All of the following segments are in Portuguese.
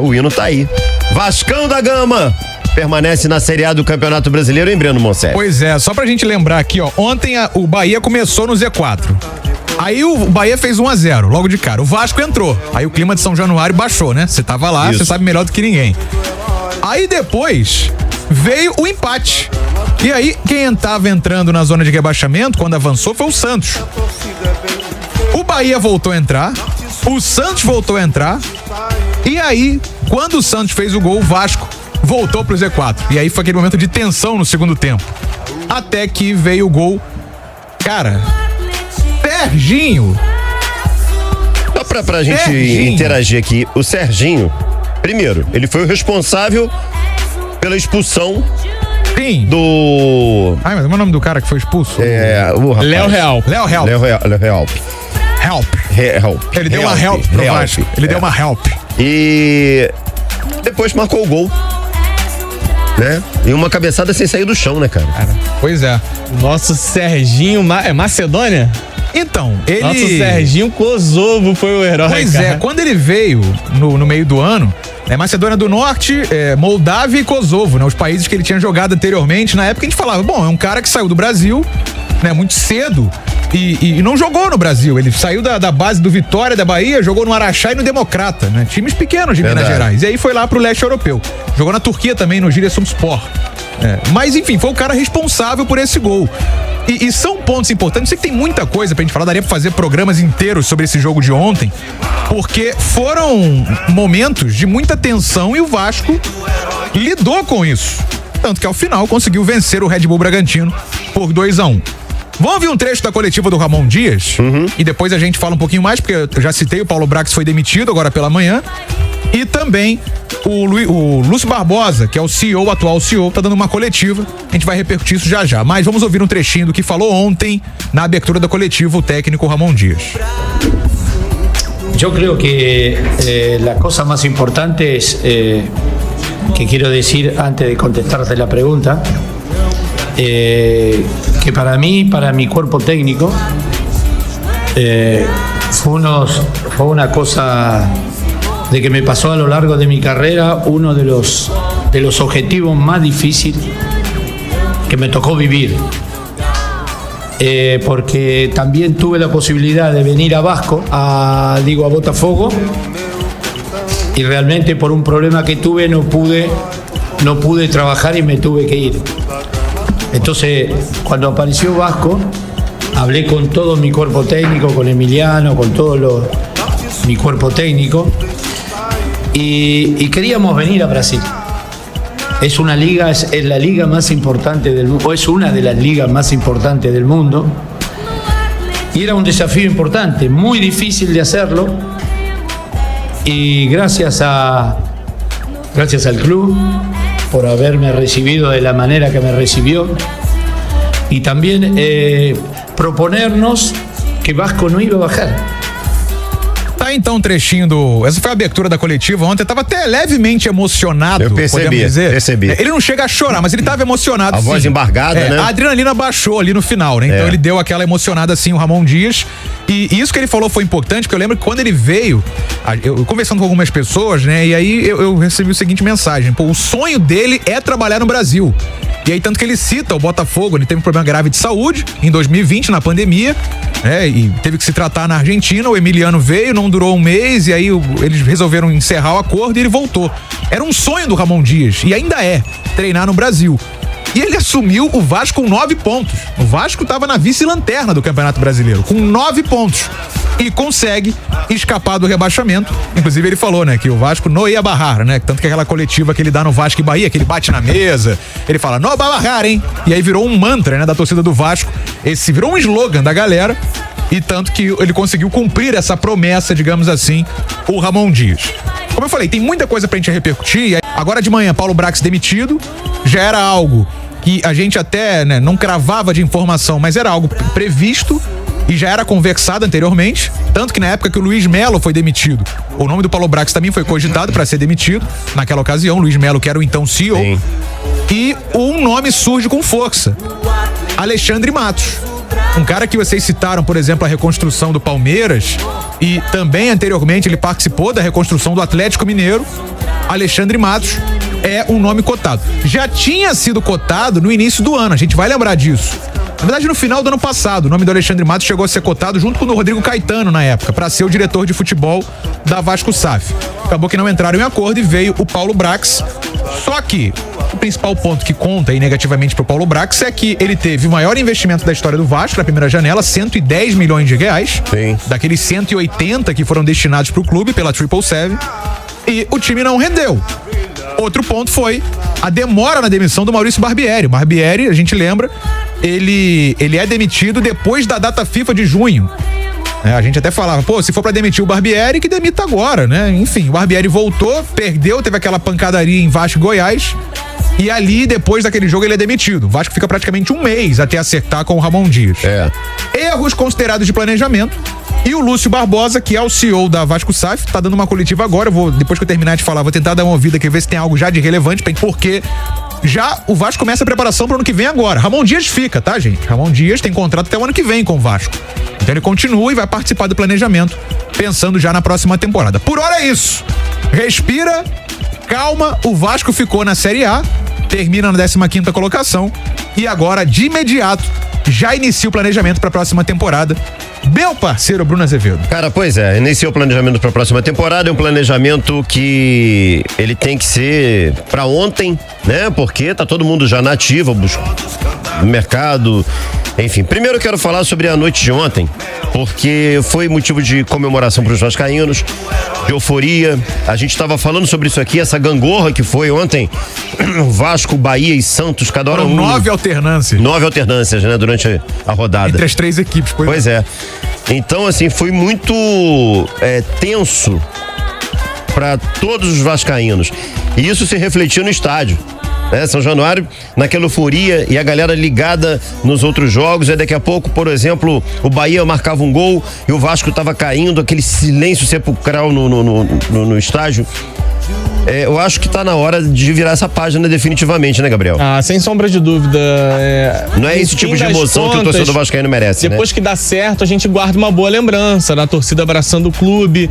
O hino tá aí. Vascão da Gama permanece na Série A do Campeonato Brasileiro, em Breno Monsef. Pois é, só pra gente lembrar aqui, ó. Ontem o Bahia começou no Z4. Aí o Bahia fez 1-0, logo de cara. O Vasco entrou. Aí o clima de São Januário baixou, né? Você tava lá, você sabe melhor do que ninguém. Aí depois veio o empate. E aí, quem tava entrando na zona de rebaixamento, quando avançou, foi o Santos. O Bahia voltou a entrar, o Santos voltou a entrar, e aí, quando o Santos fez o gol, o Vasco voltou pro Z4. E aí foi aquele momento de tensão no segundo tempo. Até que veio o gol. Cara, Serginho. Só pra gente interagir aqui, o Serginho, primeiro, ele foi o responsável pela expulsão do... Ai, mas como é o nome do cara que foi expulso? O rapaz. Léo Real. Ele deu uma help pro Vasco. Ele deu uma help. E depois marcou o gol. Né? E uma cabeçada sem sair do chão, né, cara? Pois é. Nosso Serginho, é Macedônia? Então, ele... Nosso Serginho Kosovo foi o herói, Pois cara. é, quando ele veio no meio do ano, Macedônia do Norte, Moldávia e Kosovo, né? Os países que ele tinha jogado anteriormente. Na época a gente falava, bom, é um cara que saiu do Brasil, né? Muito cedo e não jogou no Brasil. Ele saiu da base do Vitória da Bahia, jogou no Araxá e no Democrata, né? Times pequenos de Minas Gerais. E aí foi lá pro leste europeu. Jogou na Turquia também, no Giresunspor. Mas enfim, foi o cara responsável por esse gol. E são pontos importantes. Sei que tem muita coisa pra gente falar, daria pra fazer programas inteiros sobre esse jogo de ontem, porque foram momentos de muita tensão e o Vasco lidou com isso. Tanto que ao final conseguiu vencer o Red Bull Bragantino por 2-1. Vamos ouvir um trecho da coletiva do Ramon Dias e depois a gente fala um pouquinho mais, porque eu já citei, o Paulo Brax foi demitido agora pela manhã. E também o Lúcio Barbosa, que é o atual CEO, tá dando uma coletiva. A gente vai repercutir isso já já. Mas vamos ouvir um trechinho do que falou ontem na abertura da coletiva o técnico Ramon Dias. Yo creo que la cosa más importante es que quiero decir antes de contestarte la pregunta, que para mí, para mi cuerpo técnico, fue una cosa de que me pasó a lo largo de mi carrera, uno de los objetivos más difíciles que me tocó vivir. Porque también tuve la posibilidad de venir a Vasco, a Botafogo, y realmente por un problema que tuve no pude trabajar y me tuve que ir. Entonces, cuando apareció Vasco, hablé con todo mi cuerpo técnico, con Emiliano, con mi cuerpo técnico, y queríamos venir a Brasil. Es la liga más importante del mundo, es una de las ligas más importantes del mundo, y era un desafío importante, muy difícil de hacerlo, y gracias al club por haberme recibido de la manera que me recibió, y también proponernos que Vasco no iba a bajar. Tá então um trechinho essa foi a abertura da coletiva ontem, tava até levemente emocionado. Eu percebi. Ele não chega a chorar, mas ele tava emocionado. A voz embargada, né? A adrenalina baixou ali no final, né? Então ele deu aquela emocionada assim, o Ramon Dias. E isso que ele falou foi importante, porque eu lembro que quando ele veio, eu conversando com algumas pessoas, né? E aí eu recebi a seguinte mensagem: o sonho dele é trabalhar no Brasil. E aí, tanto que ele cita o Botafogo, ele teve um problema grave de saúde em 2020, na pandemia, e teve que se tratar na Argentina. O Emiliano veio, não durou um mês, e aí eles resolveram encerrar o acordo e ele voltou. Era um sonho do Ramon Dias, e ainda é, treinar no Brasil. E ele assumiu o Vasco com 9 pontos. O Vasco estava na vice-lanterna do Campeonato Brasileiro, com 9 pontos. E consegue escapar do rebaixamento. Inclusive ele falou, né, que o Vasco não ia barrar, né? Tanto que aquela coletiva que ele dá no Vasco e Bahia, que ele bate na mesa, ele fala, não vai barrar, hein? E aí virou um mantra, né, da torcida do Vasco. Esse virou um slogan da galera. E tanto que ele conseguiu cumprir essa promessa, digamos assim, o Ramon Dias. Como eu falei, tem muita coisa pra gente repercutir. Agora de manhã, Paulo Brax demitido. Já era algo que a gente até, né, não cravava de informação, mas era algo previsto e já era conversado anteriormente. Tanto que na época que o Luiz Melo foi demitido, o nome do Paulo Brax também foi cogitado para ser demitido naquela ocasião. Luiz Melo, que era o então CEO. Sim. E um nome surge com força: Alexandre Matos. Um cara que vocês citaram, por exemplo, a reconstrução do Palmeiras, e também anteriormente ele participou da reconstrução do Atlético Mineiro, Alexandre Matos, é um nome cotado. Já tinha sido cotado no início do ano, a gente vai lembrar disso. Na verdade, no final do ano passado, o nome do Alexandre Matos chegou a ser cotado junto com o do Rodrigo Caetano na época, para ser o diretor de futebol da Vasco SAF. Acabou que não entraram em acordo e veio o Paulo Brax. Só que o principal ponto que conta aí negativamente pro Paulo Brax é que ele teve o maior investimento da história do Vasco na primeira janela, 110 milhões de reais. Sim. Daqueles 180 que foram destinados pro clube pela 777. E o time não rendeu. Outro ponto foi a demora na demissão do Maurício Barbieri. O Barbieri, a gente lembra, ele é demitido depois da data FIFA de junho. A gente até falava, pô, se for pra demitir o Barbieri, que demita agora, né? Enfim, o Barbieri voltou, perdeu, teve aquela pancadaria em Vasco e Goiás. E ali, depois daquele jogo, ele é demitido. O Vasco fica praticamente um mês até acertar com o Ramon Dias. Erros considerados de planejamento. E o Lúcio Barbosa, que é o CEO da Vasco SAF, tá dando uma coletiva agora. Depois que eu terminar de falar, vou tentar dar uma ouvida aqui, ver se tem algo já de relevante, porque já o Vasco começa a preparação pro ano que vem agora. Ramon Dias fica, tá, gente? Ramon Dias tem contrato até o ano que vem com o Vasco. Então ele continua e vai participar do planejamento, pensando já na próxima temporada. Por hora é isso. Respira, calma, o Vasco ficou na Série A, termina na 15ª colocação e agora, de imediato, já inicia o planejamento para a próxima temporada. Meu parceiro Bruno Azevedo. Cara, pois é, iniciou o planejamento para a próxima temporada, é um planejamento que ele tem que ser para ontem, né? Porque tá todo mundo já na ativa, no mercado, enfim. Primeiro eu quero falar sobre a noite de ontem, porque foi motivo de comemoração para os vascaínos, de euforia. A gente estava falando sobre isso aqui, essa gangorra que foi ontem, Vasco, Bahia e Santos, cada hora 9 alternâncias. 9 alternâncias, né, durante a rodada. Entre as 3 equipes. Pois é. Então, assim, foi muito tenso para todos os vascaínos. E isso se refletiu no estádio. São Januário, naquela euforia e a galera ligada nos outros jogos. Aí daqui a pouco, por exemplo, o Bahia marcava um gol e o Vasco tava caindo, aquele silêncio sepulcral no estádio. Eu acho que tá na hora de virar essa página definitivamente, né, Gabriel? Sem sombra de dúvida. Não é esse tipo de emoção que o torcedor vascaíno merece, depois que dá certo, a gente guarda uma boa lembrança na torcida abraçando o clube.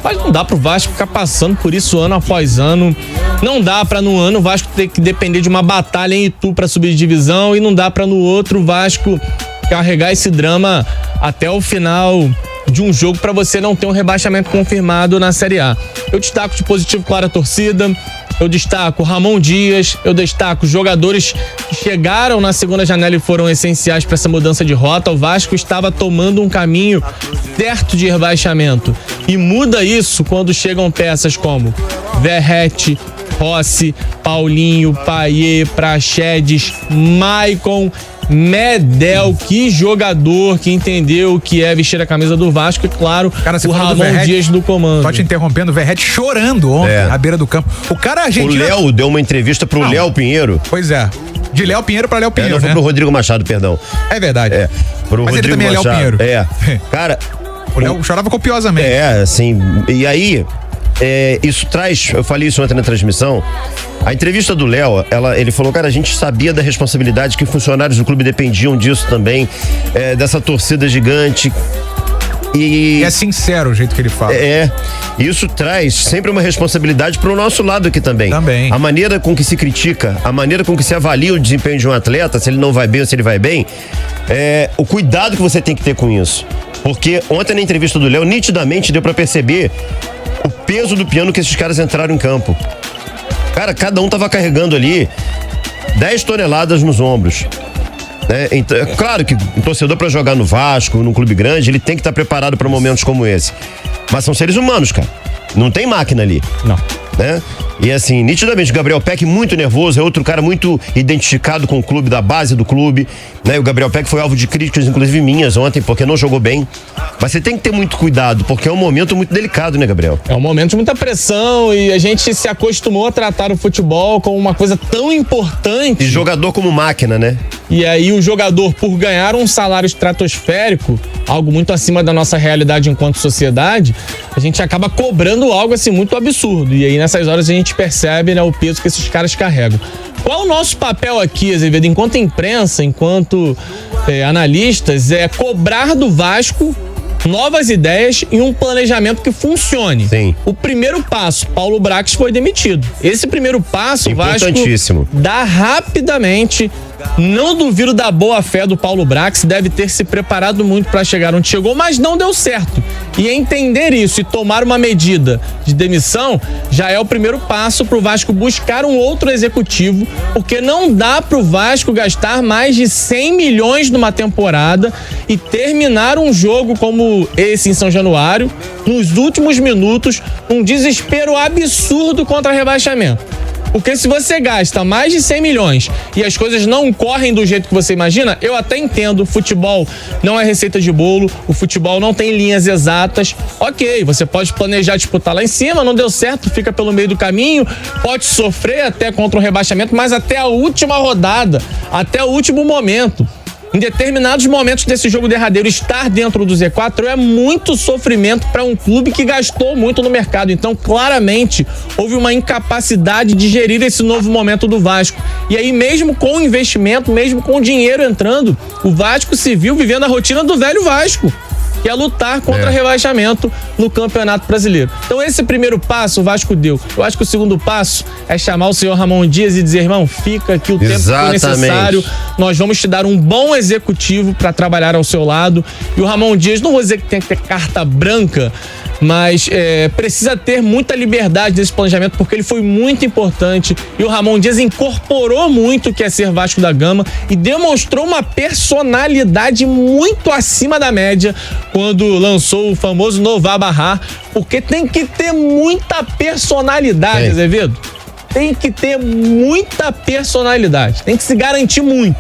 Mas não dá pro Vasco ficar passando por isso ano após ano. Não dá pra no ano o Vasco ter que depender de uma batalha em Itu pra subir de divisão, e não dá pra no outro o Vasco carregar esse drama até o final de um jogo para você não ter um rebaixamento confirmado na Série A. Eu destaco de positivo, claro, a torcida. Eu destaco Ramon Dias, eu destaco jogadores que chegaram na segunda janela e foram essenciais para essa mudança de rota. O Vasco estava tomando um caminho certo de rebaixamento, e muda isso quando chegam peças como Verratti, Rossi, Paulinho, Payet, Praxedes, Maicon, Medel. Que jogador que entendeu o que é vestir a camisa do Vasco, e claro, o Ramon Dias do comando. Só te interrompendo, o Verratti chorando ontem à beira do campo. O cara argentino... O Léo deu uma entrevista pro Léo Pinheiro. Pois é. De Léo Pinheiro pra Léo Pinheiro, não, foi pro Rodrigo Machado, perdão. É verdade. Pro Mas Rodrigo ele também é Léo Machado. Pinheiro. Cara... O Léo chorava copiosamente. Assim, e aí... isso traz, eu falei isso ontem na transmissão, a entrevista do Léo, ele falou, cara, a gente sabia da responsabilidade, que funcionários do clube dependiam disso também, dessa torcida gigante. E é sincero o jeito que ele fala. Isso traz sempre uma responsabilidade pro nosso lado aqui também. A maneira com que se critica, a maneira com que se avalia o desempenho de um atleta, se ele não vai bem ou se ele vai bem, o cuidado que você tem que ter com isso. Porque ontem na entrevista do Léo, nitidamente deu pra perceber o peso do piano que esses caras entraram em campo. Cara, cada um tava carregando ali 10 toneladas nos ombros. Então, é claro que o torcedor, para jogar no Vasco, num clube grande, ele tem que estar preparado para momentos como esse. Mas são seres humanos, cara. Não tem máquina ali. Não. E assim, nitidamente, o Gabriel Peck muito nervoso, é outro cara muito identificado com o clube, da base do clube, né? O Gabriel Peck foi alvo de críticas, inclusive minhas ontem, porque não jogou bem. Mas você tem que ter muito cuidado, porque é um momento muito delicado, né, Gabriel? É um momento de muita pressão, e a gente se acostumou a tratar o futebol como uma coisa tão importante. E jogador como máquina, né? E aí o jogador, por ganhar um salário estratosférico, algo muito acima da nossa realidade enquanto sociedade, a gente acaba cobrando algo assim muito absurdo. E aí nessas horas a gente percebe, né, o peso que esses caras carregam. Qual o nosso papel aqui, Azevedo, enquanto imprensa, enquanto analistas, é cobrar do Vasco novas ideias e um planejamento que funcione. Sim. O primeiro passo, Paulo Brax foi demitido. Esse primeiro passo, o Vasco dá rapidamente. Não duvido da boa fé do Paulo Brax, deve ter se preparado muito para chegar onde chegou, mas não deu certo. E entender isso e tomar uma medida de demissão já é o primeiro passo para o Vasco buscar um outro executivo, porque não dá para o Vasco gastar mais de 100 milhões numa temporada e terminar um jogo como esse em São Januário, nos últimos minutos, um desespero absurdo contra rebaixamento. Porque se você gasta mais de 100 milhões e as coisas não correm do jeito que você imagina, eu até entendo, futebol não é receita de bolo, o futebol não tem linhas exatas. Ok, você pode planejar disputar lá em cima, não deu certo, fica pelo meio do caminho, pode sofrer até contra um rebaixamento, mas até a última rodada, até o último momento. Em determinados momentos desse jogo derradeiro, estar dentro do Z4 é muito sofrimento para um clube que gastou muito no mercado. Então, claramente, houve uma incapacidade de gerir esse novo momento do Vasco. E aí, mesmo com o investimento, mesmo com o dinheiro entrando, o Vasco se viu vivendo a rotina do velho Vasco, que é lutar contra rebaixamento no Campeonato Brasileiro. Então esse primeiro passo o Vasco deu. Eu acho que o segundo passo é chamar o senhor Ramon Dias e dizer, irmão, fica aqui o tempo que for necessário, nós vamos te dar um bom executivo para trabalhar ao seu lado. E o Ramon Dias, não vou dizer que tem que ter carta branca, mas precisa ter muita liberdade nesse planejamento, porque ele foi muito importante e o Ramon Dias incorporou muito o que é ser Vasco da Gama e demonstrou uma personalidade muito acima da média quando lançou o famoso Nová Barrar, porque tem que ter muita personalidade, Azevedo. Tem que ter muita personalidade, tem que se garantir muito.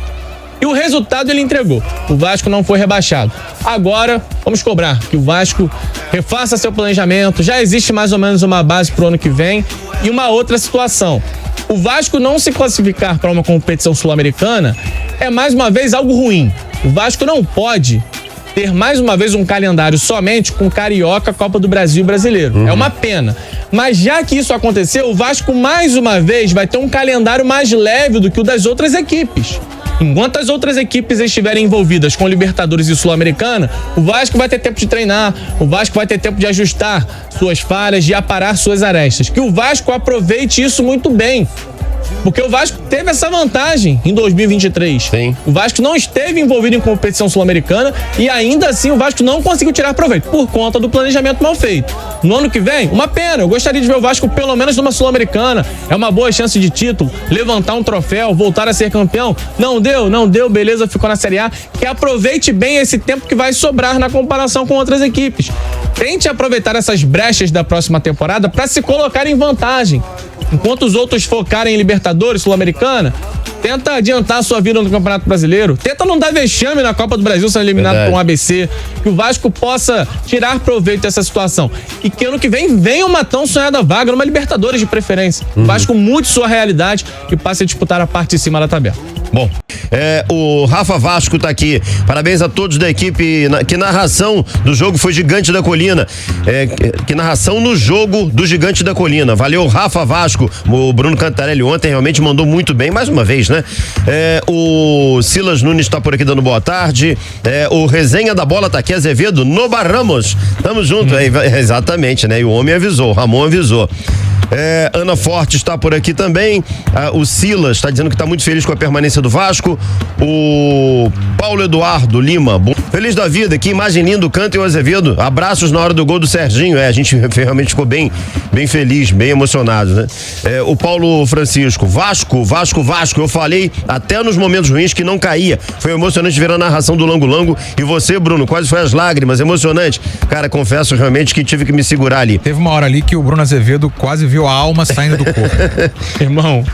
E o resultado ele entregou. O Vasco não foi rebaixado. Agora, vamos cobrar que o Vasco refaça seu planejamento. Já existe mais ou menos uma base para o ano que vem. E uma outra situação. O Vasco não se classificar para uma competição sul-americana é mais uma vez algo ruim. O Vasco não pode ter mais uma vez um calendário somente com Carioca, Copa do Brasil e Brasileiro. É uma pena. Mas já que isso aconteceu, o Vasco mais uma vez vai ter um calendário mais leve do que o das outras equipes. Enquanto as outras equipes estiverem envolvidas com Libertadores e Sul-Americana, o Vasco vai ter tempo de treinar, o Vasco vai ter tempo de ajustar suas falhas, de aparar suas arestas. Que o Vasco aproveite isso muito bem. Porque o Vasco teve essa vantagem em 2023. Sim. O Vasco não esteve envolvido em competição sul-americana e ainda assim o Vasco não conseguiu tirar proveito por conta do planejamento mal feito. No ano que vem, uma pena. Eu gostaria de ver o Vasco pelo menos numa sul-americana. É uma boa chance de título, levantar um troféu, voltar a ser campeão. Não deu, beleza, ficou na Série A. Que aproveite bem esse tempo que vai sobrar na comparação com outras equipes. Tente aproveitar essas brechas da próxima temporada para se colocar em vantagem. Enquanto os outros focarem em Libertadores, Sul-Americana, tenta adiantar a sua vida no Campeonato Brasileiro. Tenta não dar vexame na Copa do Brasil sendo eliminado por um ABC. Que o Vasco possa tirar proveito dessa situação. E que ano que vem venha uma tão sonhada vaga numa Libertadores de preferência. O Vasco mude sua realidade e passe a disputar a parte de cima da tabela. Bom, o Rafa Vasco tá aqui. Parabéns a todos da equipe. Que narração do jogo foi Gigante da Colina. Que narração no jogo do Gigante da Colina. Valeu, Rafa Vasco. O Bruno Cantarelli ontem realmente mandou muito bem, mais uma vez, né? O Silas Nunes tá por aqui dando boa tarde. O Resenha da Bola tá aqui, Azevedo, no Barramos. Tamo junto. Exatamente, né? E o homem avisou, o Ramon avisou. Ana Forte está por aqui também. O Silas está dizendo que está muito feliz com a permanência do Vasco. O Paulo Eduardo Lima, feliz da vida, que imagem linda, o Canto e o Azevedo. Abraços na hora do gol do Serginho. A gente realmente ficou bem feliz, bem emocionado, né? O Paulo Francisco, Vasco. Eu falei até nos momentos ruins que não caía. Foi emocionante ver a narração do Lango Lango. E você, Bruno, quase foi às lágrimas, emocionante. Cara, confesso realmente que tive que me segurar ali. Teve uma hora ali que o Bruno Azevedo quase viu a alma saindo do corpo. Irmão,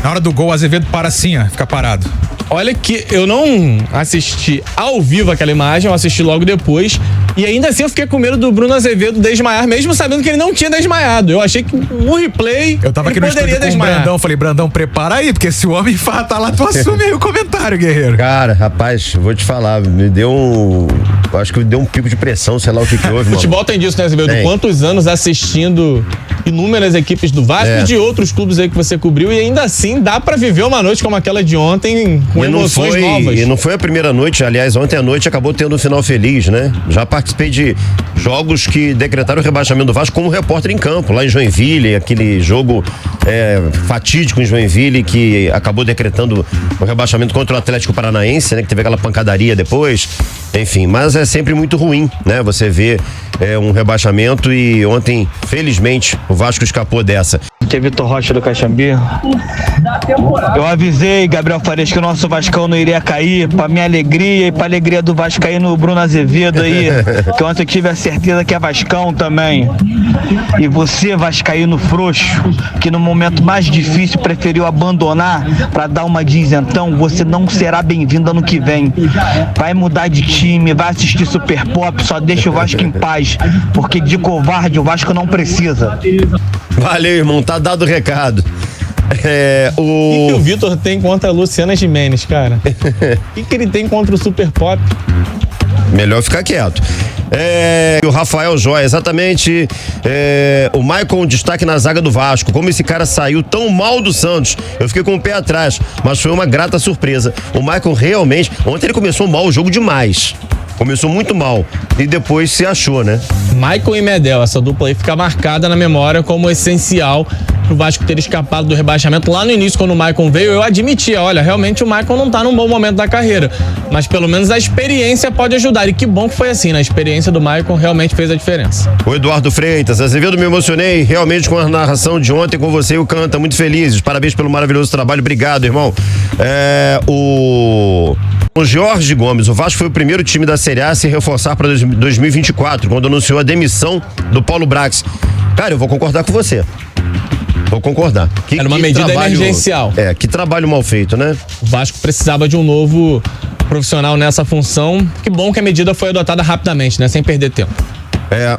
na hora do gol, o Azevedo para assim, ó, fica parado. Olha que eu não assisti ao vivo aquela imagem, eu assisti logo depois. E ainda assim eu fiquei com medo do Bruno Azevedo desmaiar, mesmo sabendo que ele não tinha desmaiado. Eu achei que o replay eu tava aqui no estúdio com o Brandão, falei, Brandão, prepara aí, porque se o homem tá lá, tu assume aí o comentário, guerreiro. Cara, rapaz, vou te falar, me deu eu acho que me deu um pico de pressão, sei lá o que houve, Futebol tem disso, né, Azevedo? Quantos anos assistindo inúmeras equipes do Vasco e de outros clubes aí que você cobriu, e ainda assim dá pra viver uma noite como aquela de ontem, com emoções novas. E não foi a primeira noite, aliás, ontem à noite acabou tendo um final feliz, né? Já participei de jogos que decretaram o rebaixamento do Vasco como repórter em campo, lá em Joinville, aquele jogo fatídico em Joinville que acabou decretando o rebaixamento contra o Atlético Paranaense, né? Que teve aquela pancadaria depois, enfim, mas é sempre muito ruim, né? Você vê um rebaixamento e ontem, felizmente, o Vasco escapou dessa. Que é Vitor Rocha do Caxambi. Eu avisei, Gabriel Farias, que o nosso Vascão não iria cair, pra minha alegria e pra alegria do Vascaíno Bruno Azevedo aí, que ontem eu tive a certeza que é Vascão também. E você, Vascaíno frouxo, que no momento mais difícil preferiu abandonar pra dar uma de isentão, você não será bem-vindo ano que vem. Vai mudar de time, vai assistir Super Pop, só deixa o Vasco em paz, porque de covarde o Vasco não precisa. Valeu, irmão, tá dado o recado. O que o Vitor tem contra a Luciana Gimenez, cara? O que ele tem contra o Super Pop? Melhor ficar quieto. O Rafael Joia, exatamente. O Maicon, destaque na zaga do Vasco. Como esse cara saiu tão mal do Santos, eu fiquei com o pé atrás, mas foi uma grata surpresa. O Maicon realmente, ontem ele começou mal o jogo demais. Começou muito mal e depois se achou, né? Maicon e Medel, essa dupla aí fica marcada na memória como essencial pro Vasco ter escapado do rebaixamento. Lá no início, quando o Maicon veio, eu admitia, olha, realmente o Maicon não tá num bom momento da carreira, mas pelo menos a experiência pode ajudar, e que bom que foi assim, né? A experiência do Maicon realmente fez a diferença. O Eduardo Freitas, Azevedo, me emocionei realmente com a narração de ontem com você e o Canta, muito felizes, parabéns pelo maravilhoso trabalho, obrigado, irmão. O Jorge Gomes, o Vasco foi o primeiro time da Série A a se reforçar para 2024, quando anunciou a demissão do Paulo Brax. Cara, eu vou concordar com você. Vou concordar. Era uma medida emergencial. Que trabalho mal feito, né? O Vasco precisava de um novo profissional nessa função. Que bom que a medida foi adotada rapidamente, né? Sem perder tempo.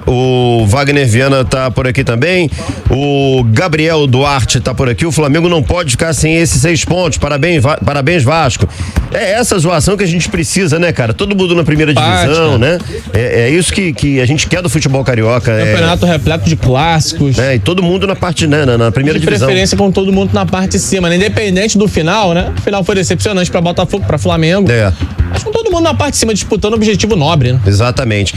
O Wagner Viana tá por aqui também, o Gabriel Duarte tá por aqui. O Flamengo não pode ficar sem esses 6 pontos, parabéns Vasco. É essa zoação que a gente precisa, né, cara? Todo mundo na primeira divisão, né? É isso que a gente quer do futebol carioca. Campeonato repleto de clássicos. E todo mundo na parte, né, na primeira divisão. De preferência com todo mundo na parte de cima, né? Independente do final, né? O final foi decepcionante pra Botafogo, pra Flamengo. Mas com todo mundo na parte de cima disputando o objetivo nobre, né? Exatamente.